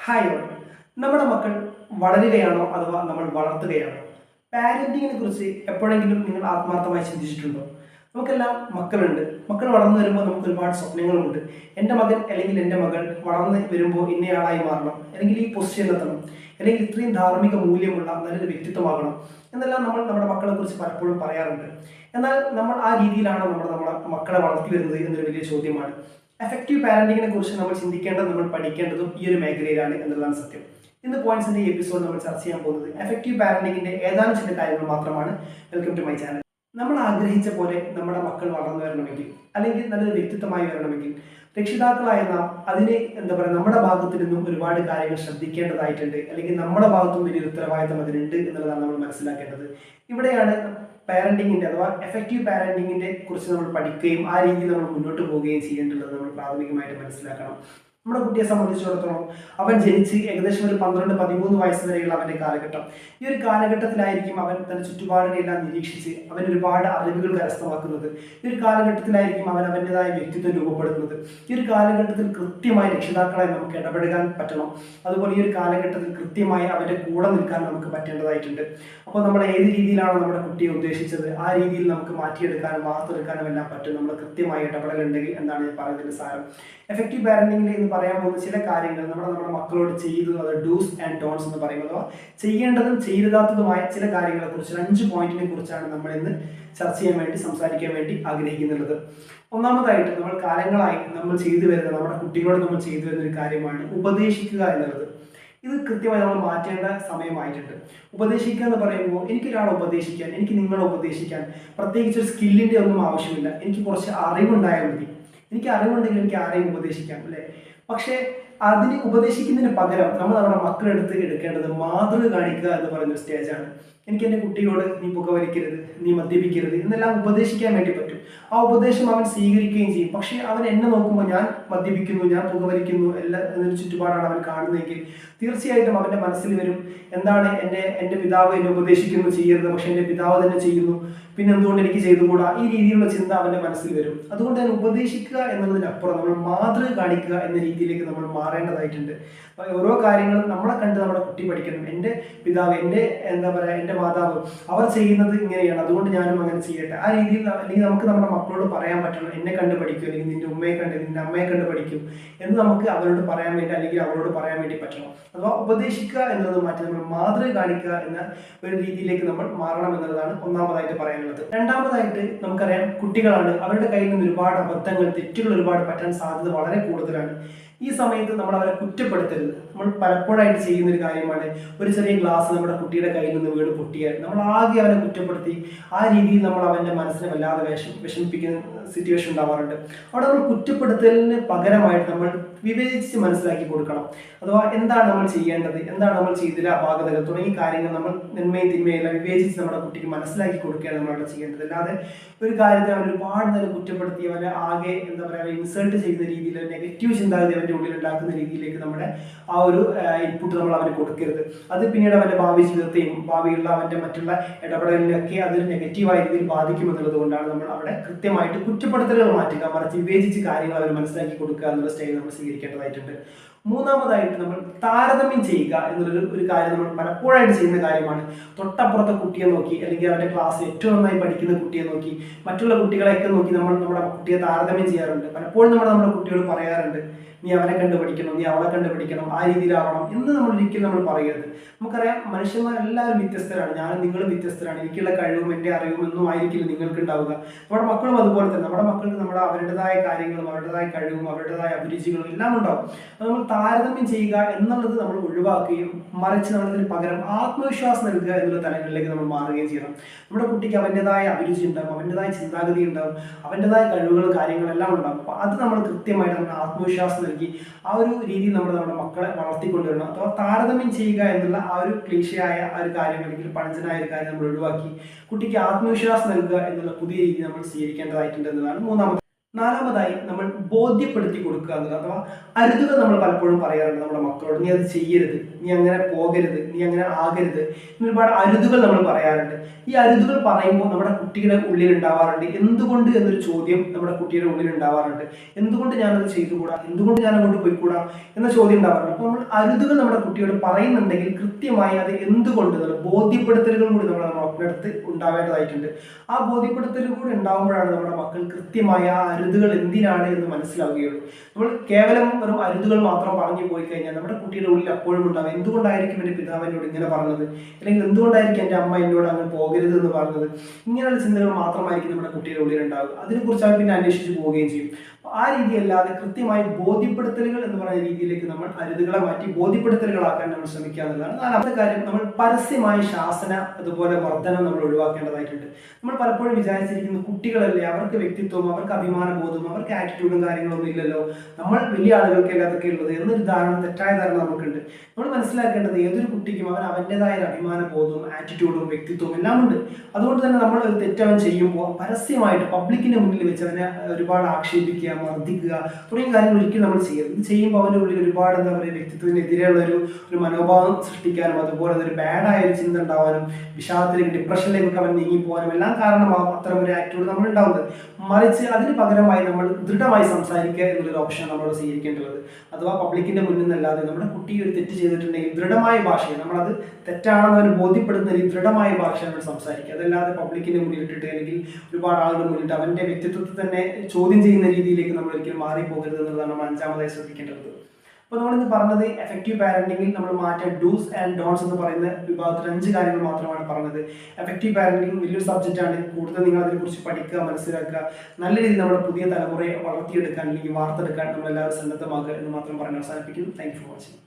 Hi all. നമ്മുടെ മക്കൾ വളരുകയാണോ അഥവാ നമ്മൾ വളർത്തുകയാണോ? പാരന്റിങ്ങിനെ കുറിച്ച് എപ്പോഴെങ്കിലും നിങ്ങൾ ആത്മാർത്ഥമായി ചിന്തിച്ചിട്ടുണ്ടോ? നമുക്കെല്ലാം മക്കളുണ്ട്. മക്കൾ വളർന്നു വരുമ്പോൾ നമുക്ക് ഒരുപാട് സ്വപ്നങ്ങളുണ്ട്. എൻ്റെ മകൻ അല്ലെങ്കിൽ എൻ്റെ മകൾ വളർന്ന് വരുമ്പോൾ ഇന്നയാളായി മാറണം, അല്ലെങ്കിൽ ഈ പൊസിഷനിലെത്തണം, അല്ലെങ്കിൽ ഇത്രയും ധാർമ്മിക മൂല്യമുള്ള നല്ലൊരു വ്യക്തിത്വമാകണം എന്നെല്ലാം നമ്മൾ നമ്മുടെ മക്കളെ കുറിച്ച് പലപ്പോഴും പറയാറുണ്ട്. എന്നാൽ നമ്മൾ ആ രീതിയിലാണോ നമ്മുടെ മക്കളെ വളർത്തി വരുന്നത് എന്നൊരു വലിയ ചോദ്യമാണ്. എഫക്റ്റീവ് പാരന്റിങ്ങിനെ കുറിച്ച് നമ്മൾ ചിന്തിക്കേണ്ടത്, നമ്മൾ പഠിക്കേണ്ടതും ഈ ഒരു മേഖലയിലാണ് എന്നുള്ളതാണ് സത്യം. ഇന്ന് പോയിന്റ്സിന്റെ ഈ എപ്പിസോഡ് നമ്മൾ ചർച്ച ചെയ്യാൻ പോകുന്നത് എഫക്റ്റീവ് പാരന്റിങ്ങിന്റെ ഏതാനും ചില കാര്യങ്ങൾ മാത്രമാണ്. Welcome to my channel. നമ്മൾ ആഗ്രഹിച്ച പോലെ നമ്മുടെ മക്കൾ വളർന്നു വരണമെങ്കിൽ, അല്ലെങ്കിൽ നല്ലൊരു വ്യക്തിത്വമായി വരണമെങ്കിൽ, രക്ഷിതാക്കളായ നാം അതിന് നമ്മുടെ ഭാഗത്തു നിന്നും ഒരുപാട് കാര്യങ്ങൾ ശ്രദ്ധിക്കേണ്ടതായിട്ടുണ്ട്, അല്ലെങ്കിൽ നമ്മുടെ ഭാഗത്തും വലിയൊരു ഉത്തരവാദിത്തം അതിനുണ്ട് എന്നുള്ളതാണ് നമ്മൾ മനസ്സിലാക്കേണ്ടത്. ഇവിടെയാണ് പാരന്റിങ്ങിന്റെ അഥവാ എഫക്റ്റീവ് പാരന്റിങ്ങിനെ കുറിച്ച് നമ്മൾ പഠിക്കുകയും ആ രീതിയിൽ നമ്മൾ മുന്നോട്ട് പോവുകയും ചെയ്യേണ്ടത് നമ്മൾ പ്രാഥമികമായിട്ട് മനസ്സിലാക്കണം. നമ്മുടെ കുട്ടിയെ സംബന്ധിച്ചിടത്തോളം അവൻ ജനിച്ച് ഏകദേശം ഒരു 12-13 വയസ്സ് വരെയുള്ള അവന്റെ കാലഘട്ടം. ഈ ഒരു കാലഘട്ടത്തിലായിരിക്കും അവൻ തന്റെ ചുറ്റുപാടിനെല്ലാം നിരീക്ഷിച്ച് അവൻ ഒരുപാട് അറിവുകൾ കരസ്ഥമാക്കുന്നത്. ഈ ഒരു കാലഘട്ടത്തിലായിരിക്കും അവൻ അവൻ്റെതായ വ്യക്തിത്വം രൂപപ്പെടുത്തുന്നത്. ഈ ഒരു കാലഘട്ടത്തിൽ കൃത്യമായി രക്ഷിതാക്കളായി നമുക്ക് ഇടപെടാൻ പറ്റണം. അതുപോലെ ഈ ഒരു കാലഘട്ടത്തിൽ കൃത്യമായി അവന്റെ കൂടെ നിൽക്കാൻ നമുക്ക് പറ്റേണ്ടതായിട്ടുണ്ട്. അപ്പോൾ നമ്മൾ ഏത് രീതിയിലാണോ നമ്മുടെ കുട്ടിയെ ഉദ്ദേശിച്ചത് ആ രീതിയിൽ നമുക്ക് മാറ്റിയെടുക്കാനും വാർത്തെടുക്കാനും എല്ലാം പറ്റും. നമ്മൾ കൃത്യമായി ഇടപെടലുണ്ടെങ്കിൽ എന്നാണ് ഞാൻ പറയുന്നതിന്റെ സാരം. എഫക്റ്റീവ് പാരന്റിംഗിൽ എന്ന് പറയാൻ പോകുന്ന ചില കാര്യങ്ങൾ നമ്മുടെ മക്കളോട് ചെയ്തു, അത് ഡൂസ് ആൻഡ് ഡോൺസ് എന്ന് പറയുന്നത്, ചെയ്യേണ്ടതും ചെയ്യരുതാത്തതുമായ ചില കാര്യങ്ങളെ കുറിച്ച് 5 പോയിന്റിനെ കുറിച്ചാണ് നമ്മൾ ഇന്ന് ചർച്ച ചെയ്യാൻ വേണ്ടി സംസാരിക്കാൻ വേണ്ടി ആഗ്രഹിക്കുന്നുള്ളത്. ഒന്നാമതായിട്ട് നമ്മൾ കാലങ്ങളായി നമ്മൾ ചെയ്തു വരുന്ന, നമ്മുടെ കുട്ടികളോട് നമ്മൾ ചെയ്തു വരുന്ന ഒരു കാര്യമാണ് ഉപദേശിക്കുക എന്നുള്ളത്. ഇത് കൃത്യമായി നമ്മൾ മാറ്റേണ്ട സമയമായിട്ടുണ്ട്. ഉപദേശിക്കുക എന്ന് പറയുമ്പോൾ എനിക്കൊരാളെ ഉപദേശിക്കാൻ, എനിക്ക് നിങ്ങളെ ഉപദേശിക്കാൻ പ്രത്യേകിച്ച് ഒരു സ്കില്ലിന്റെ ഒന്നും ആവശ്യമില്ല. എനിക്ക് കുറച്ച് അറിവുണ്ടായാൽ മതി. എനിക്ക് അറിവുണ്ടെങ്കിൽ എനിക്ക് ആരെയും ഉപദേശിക്കാം, അല്ലേ? പക്ഷേ അതിന് ഉപദേശിക്കുന്നതിന് പകരം നമ്മൾ നമ്മുടെ മക്കളെടുത്ത് എടുക്കേണ്ടത് മാതൃക കാണിക്കുക എന്ന് പറയുന്ന സ്റ്റേജാണ്. എനിക്ക് എൻ്റെ കുട്ടിയോട് നീ പുകവലിക്കരുത്, നീ മദ്യപിക്കരുത് എന്നെല്ലാം ഉപദേശിക്കാൻ വേണ്ടി പറ്റും. ആ ഉപദേശം അവൻ സ്വീകരിക്കുകയും ചെയ്യും. പക്ഷെ അവൻ എന്നെ നോക്കുമ്പോൾ ഞാൻ മദ്യപിക്കുന്നു, ഞാൻ പുകവലിക്കുന്നു, എല്ലാ എന്നൊരു ചുറ്റുപാടാണ് അവൻ കാണുന്നതെങ്കിൽ തീർച്ചയായിട്ടും അവൻ്റെ മനസ്സിൽ വരും, എന്താണ് എൻ്റെ പിതാവ് എന്നെ ഉപദേശിക്കുന്നു ചെയ്യരുത്, പക്ഷെ എൻ്റെ പിതാവ് തന്നെ ചെയ്യുന്നു, പിന്നെ എന്തുകൊണ്ട് എനിക്ക് ചെയ്തുകൂടാ, ഈ രീതിയിലുള്ള ചിന്ത അവൻ്റെ മനസ്സിൽ വരും. അതുകൊണ്ട് തന്നെ ഉപദേശിക്കുക എന്നുള്ളതിനപ്പുറം നമ്മൾ മാതൃക കാണിക്കുക എന്ന രീതിയിലേക്ക് നമ്മൾ മാറേണ്ടതായിട്ടുണ്ട്. ഓരോ കാര്യങ്ങളും നമ്മളെ കണ്ട് നമ്മുടെ കുട്ടി പഠിക്കണം. എൻ്റെ പിതാവ്, എൻ്റെ മാതാവ് അവർ ചെയ്യുന്നത് ഇങ്ങനെയാണ്, അതുകൊണ്ട് ഞാനും അങ്ങനെ ചെയ്യട്ടെ. ആ രീതിയിൽ അല്ലെങ്കിൽ നമുക്ക് നമ്മുടെ മക്കളോട് പറയാൻ പറ്റണം, എന്നെ കണ്ട് പഠിക്കും, അല്ലെങ്കിൽ നിന്റെ ഉമ്മയെ കണ്ട്, നിന്റെ അമ്മയെ കണ്ട് പഠിക്കും എന്ന് നമുക്ക് അവരോട് പറയാൻ വേണ്ടി, അല്ലെങ്കിൽ അവരോട് പറയാൻ വേണ്ടി പറ്റണം. അഥവാ ഉപദേശിക്കുക എന്നത് മാറ്റി നമ്മൾ മാതൃക കാണിക്കുക എന്ന ഒരു രീതിയിലേക്ക് നമ്മൾ മാറണം എന്നുള്ളതാണ് ഒന്നാമതായിട്ട് പറയാനുള്ളത്. രണ്ടാമതായിട്ട് നമുക്കറിയാം, കുട്ടികളാണ്, അവരുടെ കയ്യിൽ നിന്ന് ഒരുപാട് അബദ്ധങ്ങൾ, തെറ്റുകൾ ഒരുപാട് പറ്റാൻ സാധ്യത വളരെ കൂടുതലാണ്. ഈ സമയത്ത് നമ്മൾ അവരെ കുറ്റപ്പെടുത്തരുത്. നമ്മൾ പലപ്പോഴായിട്ട് ചെയ്യുന്ന ഒരു കാര്യമാണ്, ഒരു ചെറിയ ഗ്ലാസ് നമ്മുടെ കുട്ടിയുടെ കയ്യിൽ നിന്ന് വീണ് പൊട്ടിയാൽ നമ്മൾ ആകെ അവനെ കുറ്റപ്പെടുത്തി ആ രീതിയിൽ നമ്മൾ അവൻ്റെ മനസ്സിനെ വല്ലാതെ വിഷമിപ്പിക്കുന്ന സിറ്റുവേഷൻ ഉണ്ടാവാറുണ്ട്. അവിടെ നമ്മൾ കുറ്റപ്പെടുത്തലിന് പകരമായിട്ട് നമ്മൾ വിവേചിച്ച് മനസ്സിലാക്കി കൊടുക്കണം. അഥവാ എന്താണ് നമ്മൾ ചെയ്യേണ്ടത്, എന്താണ് നമ്മൾ ചെയ്തില്ല അപാകതകൾ തുടങ്ങിയ കാര്യങ്ങൾ നമ്മൾ നന്മയും തിന്മയെല്ലാം വിവേചിച്ച് നമ്മുടെ കുട്ടിക്ക് മനസ്സിലാക്കി കൊടുക്കുകയാണ് നമ്മളവിടെ ചെയ്യേണ്ടത്. അല്ലാതെ ഒരു കാര്യത്തിൽ അവൻ ഒരുപാട് നേരം കുറ്റപ്പെടുത്തി അവനെ ആകെ ഇൻസൾട്ട് ചെയ്യുന്ന രീതിയിൽ നെഗറ്റീവ് ചിന്താഗതി അവൻ്റെ ഉള്ളിൽ ഉണ്ടാക്കുന്ന രീതിയിലേക്ക് നമ്മുടെ ആ ഒരു ഇൻപുട്ട് നമ്മൾ അവന് കൊടുക്കരുത്. അത് പിന്നീട് അവൻ്റെ ഭാവി ജീവിതത്തെയും ഭാവിയുള്ള അവൻ്റെ മറ്റുള്ള ഇടപെടലിനൊക്കെ അതൊരു നെഗറ്റീവായ രീതിയിൽ ബാധിക്കുമെന്നുള്ളത് കൊണ്ടാണ് നമ്മൾ അവിടെ കൃത്യമായിട്ട് കുറ്റപ്പെടുത്തലുകൾ മാറ്റുക, മറിച്ച് വിവേചിച്ച് കാര്യങ്ങൾ അവർ മനസ്സിലാക്കി കൊടുക്കുക എന്നുള്ള സ്റ്റൈൽ നമ്മൾ സ്വീകരിക്കേണ്ടതായിട്ടുണ്ട്. മൂന്നാമതായിട്ട് നമ്മൾ താരതമ്യം ചെയ്യുക എന്നുള്ളൊരു കാര്യം നമ്മൾ പലപ്പോഴായിട്ട് ചെയ്യുന്ന കാര്യമാണ്. തൊട്ടപ്പുറത്തെ കുട്ടിയെ നോക്കി, അല്ലെങ്കിൽ അവരുടെ ക്ലാസ്സിൽ ഏറ്റവും നന്നായി പഠിക്കുന്ന കുട്ടിയെ നോക്കി, മറ്റുള്ള കുട്ടികളെയൊക്കെ നോക്കി നമ്മൾ നമ്മുടെ കുട്ടിയെ താരതമ്യം ചെയ്യാറുണ്ട്. പലപ്പോഴും നമ്മുടെ കുട്ടിയോട് പറയാറുണ്ട്, നീ അവനെ കണ്ടു പഠിക്കണം, നീ അവളെ കണ്ടു പഠിക്കണം, ആ രീതിയിലാവണം എന്ന് നമ്മൾ ഒരിക്കലും നമ്മൾ പറയരുത്. നമുക്കറിയാം, മനുഷ്യന്മാരെല്ലാവരും വ്യത്യസ്തരാണ്. ഞാനും നിങ്ങളും വ്യത്യസ്തരാണ്. എനിക്കുള്ള കഴിവും എൻ്റെ അറിവും ഒന്നും ആയിരിക്കില്ല നിങ്ങൾക്ക് ഉണ്ടാവുക. നമ്മുടെ മക്കളും അതുപോലെ തന്നെ. നമ്മുടെ മക്കൾക്ക് അവരുടേതായ കാര്യങ്ങളും അവരുടേതായ കഴിവും അവരുടേതായ അഭിരുചികളും എല്ലാം ഉണ്ടാവും. അത് നമ്മൾ താരതമ്യം ചെയ്യുക എന്നുള്ളത് നമ്മൾ ഒഴിവാക്കുകയും മറിച്ച് നമ്മളതിന് പകരം ആത്മവിശ്വാസം നൽകുക എന്നുള്ള തലങ്ങളിലേക്ക് നമ്മൾ മാറുകയും ചെയ്യണം. നമ്മുടെ കുട്ടിക്ക് അവൻ്റെതായ അഭിരുചി ഉണ്ടാവും, അവൻ്റെതായ ചിന്താഗതി ഉണ്ടാവും, അവൻ്റെതായ കഴിവുകളും കാര്യങ്ങളെല്ലാം ഉണ്ടാവും. അപ്പോൾ അത് നമ്മൾ കൃത്യമായിട്ട് നമ്മുടെ ആത്മവിശ്വാസം നൽകി ആ ഒരു രീതിയിൽ നമ്മുടെ മക്കളെ വളർത്തിക്കൊണ്ടുവരണം. അഥവാ താരതമ്യം ചെയ്യുക എന്നുള്ള ആ ഒരു ക്ലീശയായ ആ ഒരു കാര്യം, അല്ലെങ്കിൽ പഴഞ്ചനായ ഒരു കാര്യം നമ്മൾ ഒഴിവാക്കി കുട്ടിക്ക് ആത്മവിശ്വാസം നൽകുക എന്നുള്ള പുതിയ രീതി നമ്മൾ സ്വീകരിക്കേണ്ടതായിട്ടുണ്ട് എന്നതാണ് മൂന്നാമത്തെ. നാലാമതായി നമ്മൾ ബോധ്യപ്പെടുത്തി കൊടുക്കുക എന്നുള്ളത്, അഥവാ അരുതുകൾ നമ്മൾ പലപ്പോഴും പറയാറുണ്ട് നമ്മുടെ മക്കളോട്. നീ അത് ചെയ്യരുത്, നീ അങ്ങനെ പോകരുത്, നീ അങ്ങനെ ആകരുത്, ഇങ്ങനെ ഒരുപാട് അരുതുകൾ നമ്മൾ പറയാറുണ്ട്. ഈ അരുതുകൾ പറയുമ്പോൾ നമ്മുടെ കുട്ടിയുടെ ഉള്ളിൽ ഉണ്ടാവാറുണ്ട് എന്തുകൊണ്ട് എന്നൊരു ചോദ്യം നമ്മുടെ കുട്ടിയുടെ ഉള്ളിൽ ഉണ്ടാവാറുണ്ട്. എന്തുകൊണ്ട് ഞാനത് ചെയ്തുകൂടാ, എന്തുകൊണ്ട് ഞാൻ അങ്ങോട്ട് പോയിക്കൂടാ എന്ന ചോദ്യം ഉണ്ടാവാറുണ്ട്. അപ്പോൾ നമ്മൾ അരുതുകൾ നമ്മുടെ കുട്ടിയോട് പറയുന്നുണ്ടെങ്കിൽ കൃത്യമായി അത് എന്തുകൊണ്ട് എന്നുള്ള ബോധ്യപ്പെടുത്തലുകൾ കൂടി നമ്മുടെ മക്കളടുത്ത് ഉണ്ടാവേണ്ടതായിട്ടുണ്ട്. ആ ബോധ്യപ്പെടുത്തലുകൾ കൂടി ഉണ്ടാകുമ്പോഴാണ് നമ്മുടെ മക്കൾ കൃത്യമായ ആ അരുതുകൾ എന്തിനാണ് എന്ന് മനസ്സിലാവുകയുള്ളൂ. നമ്മൾ കേവലം വെറും അരുതുകൾ മാത്രം പറഞ്ഞു പോയി കഴിഞ്ഞാൽ നമ്മുടെ കുട്ടിയുടെ ഉള്ളിൽ അപ്പോഴും ഉണ്ടാവും എന്തുകൊണ്ടായിരിക്കും എൻ്റെ പിതാവ് എന്നോട് ഇങ്ങനെ പറഞ്ഞത്, അല്ലെങ്കിൽ എന്തുകൊണ്ടായിരിക്കും എൻ്റെ അമ്മ എന്നോട് അങ്ങനെ പോകരുത് എന്ന് പറഞ്ഞത്. ഇങ്ങനെയുള്ള ചിന്തകൾ മാത്രമായിരിക്കും നമ്മുടെ കുട്ടിയുടെ ഉള്ളിൽ ഉണ്ടാവുക. അതിനെക്കുറിച്ച് അവർ പിന്നെ അന്വേഷിച്ച് പോവുകയും ചെയ്യും. ആ രീതിയല്ലാതെ കൃത്യമായി ബോധ്യപ്പെടുത്തലുകൾ എന്ന് പറയുന്ന രീതിയിലേക്ക് നമ്മൾ അരുതുകളെ മാറ്റി ബോധ്യപ്പെടുത്തലുകളാക്കാൻ നമ്മൾ ശ്രമിക്കുക എന്നുള്ളതാണ്. നാലാമത്തെ കാര്യം, നമ്മൾ പരസ്യമായ ശാസന അതുപോലെ മർദ്ദനം നമ്മൾ ഒഴിവാക്കേണ്ടതായിട്ടുണ്ട്. നമ്മൾ പലപ്പോഴും വിചാരിച്ചിരിക്കുന്നു കുട്ടികളല്ലേ, അവർക്ക് വ്യക്തിത്വവും അവർക്ക് അഭിമാന ബോധവും അവർക്ക് ആറ്റിറ്റ്യൂഡും കാര്യങ്ങളൊന്നും ഇല്ലല്ലോ, നമ്മൾ വലിയ ആളുകൾക്കല്ലേ അതൊക്കെ ഉള്ളത് എന്നൊരു ധാരണ, തെറ്റായ ധാരണ നമുക്കുണ്ട്. നമ്മൾ മനസ്സിലാക്കേണ്ടത് ഏതൊരു കുട്ടിക്കും അവൻ അവൻ്റെതായ ഒരു അഭിമാന ബോധവും ആറ്റിറ്റ്യൂഡും വ്യക്തിത്വവും എല്ലാം ഉണ്ട്. അതുകൊണ്ട് തന്നെ നമ്മൾ ഒരു തെറ്റവൻ ചെയ്യുമ്പോൾ പരസ്യമായിട്ട് പബ്ലിക്കിന്റെ മുന്നിൽ വെച്ച് അവനെ ഒരുപാട് ആക്ഷേപിക്കുക, മർദ്ദിക്കുക തുടങ്ങിയ കാര്യങ്ങൾ ഒരിക്കലും നമ്മൾ ചെയ്യരുത്. ഇത് ചെയ്യുമ്പോൾ അവൻ്റെ ഉള്ളിൽ ഒരുപാട് എന്താ പറയുക വ്യക്തിത്വത്തിനെതിരെയുള്ള ഒരു മനോഭാവം സൃഷ്ടിക്കാനും അതുപോലെ ഒരു ബാഡായ ഒരു ചിന്ത ഉണ്ടാവാനും വിഷാദത്തിലേക്ക് ഡിപ്രഷനിലേക്ക് അവൻ നീങ്ങിപ്പോകാനും എല്ലാം കാരണമാകും അത്തരം ഒരു ആറ്റിറ്റ്യൂഡ് നമ്മൾ ഉണ്ടാവുന്നത്. മറിച്ച് അതിന് പകരമായി നമ്മൾ ദൃഢമായി സംസാരിക്കുക എന്നുള്ളൊരു ഓപ്ഷൻ നമ്മളോട് സ്വീകരിക്കേണ്ടത്. അഥവാ പബ്ലിക്കിന്റെ മുന്നിൽ നിന്നല്ലാതെ നമ്മുടെ കുട്ടി ഒരു തെറ്റ് ചെയ്തിട്ടുണ്ടെങ്കിൽ ദൃഢമായ ഭാഷയിൽ നമ്മളത് തെറ്റാണെന്ന് അവർ ബോധ്യപ്പെടുന്ന ഒരു ദൃഢമായ ഭാഷ നമ്മൾ സംസാരിക്കുക. അതല്ലാതെ പബ്ലിക്കിന്റെ മുന്നിൽ ഇട്ടിട്ട് അല്ലെങ്കിൽ ഒരുപാട് ആളുകളുടെ മുന്നിട്ട് അവന്റെ വ്യക്തിത്വത്തെ തന്നെ ചോദ്യം ചെയ്യുന്ന രീതിയിലേക്ക് നമ്മൾ ഒരിക്കലും മാറിപ്പോകരുത് എന്നുള്ളതാണ് നമ്മൾ അഞ്ചാമതായി ശ്രദ്ധിക്കേണ്ടത്. അപ്പോൾ നമ്മളിന്ന് പറഞ്ഞത് എഫക്റ്റീവ് പാരന്റിങ്ങിൽ നമ്മൾ മാറ്റാൻ ഡൂസ് ആൻഡ് ഡോൺസ് എന്ന് പറയുന്ന വിഭാഗത്തിൽ 5 കാര്യങ്ങൾ മാത്രമാണ് പറഞ്ഞത്. എഫക്റ്റീവ് പാരന്റിങ് വലിയൊരു സബ്ജക്റ്റാണ്. കൂടുതൽ നിങ്ങൾ അതിനെക്കുറിച്ച് പഠിക്കുക, മനസ്സിലാക്കുക, നല്ല രീതിയിൽ നമ്മുടെ പുതിയ തലമുറയെ വളർത്തിയെടുക്കാൻ അല്ലെങ്കിൽ വാർത്തെടുക്കാൻ നമ്മളെല്ലാവരും സന്നദ്ധമാകുക എന്ന് മാത്രം പറഞ്ഞ് അവസാനിപ്പിക്കുന്നു. Thank you for watching.